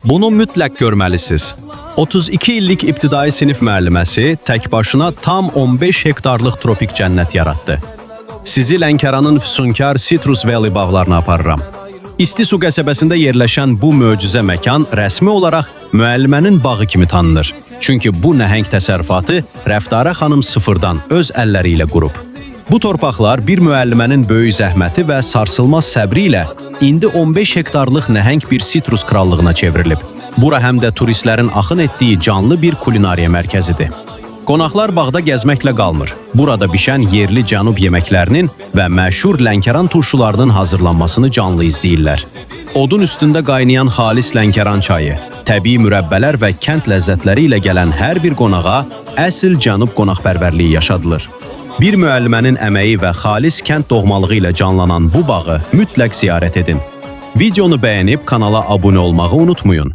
Bunu mütləq görməlisiniz. 32 illik ibtidai sinif müəlliməsi tək başına tam 15 hektarlıq tropik cənnət yaratdı. Sizi Lənkəranın füsunkar Citrus Valley bağlarına aparıram. İstisu qəsəbəsində yerləşən bu möcüzə məkan rəsmi olaraq müəllimənin bağı kimi tanınır. Çünki bu nəhəng təsərrüfatı Rəftarə xanım sıfırdan öz əlləri ilə qurub. Bu torpaqlar bir müəllimənin böyük zəhməti və sarsılmaz səbri ilə indi 15 hektarlıq nəhəng bir sitrus krallığına çevrilib. Bura həm də turistlərin axın etdiyi canlı bir kulinariya mərkəzidir. Qonaqlar bağda gəzməklə qalmır. Burada bişən yerli cənub yeməklərinin və məşhur Lənkəran turşularının hazırlanmasını canlı izləyirlər. Odun üstündə qaynayan xalis Lənkəran çayı, təbii mürəbbələr və kənd ləzzətləri ilə gələn hər bir qonağa əsl cənub qonaqpərvərliyi yaşadılır. Bir müəllimənin əməyi və xalis kənd doğmalığı ilə canlanan bu bağı mütləq ziyarət edin. Videonu bəyənib kanala abunə olmağı unutmayın.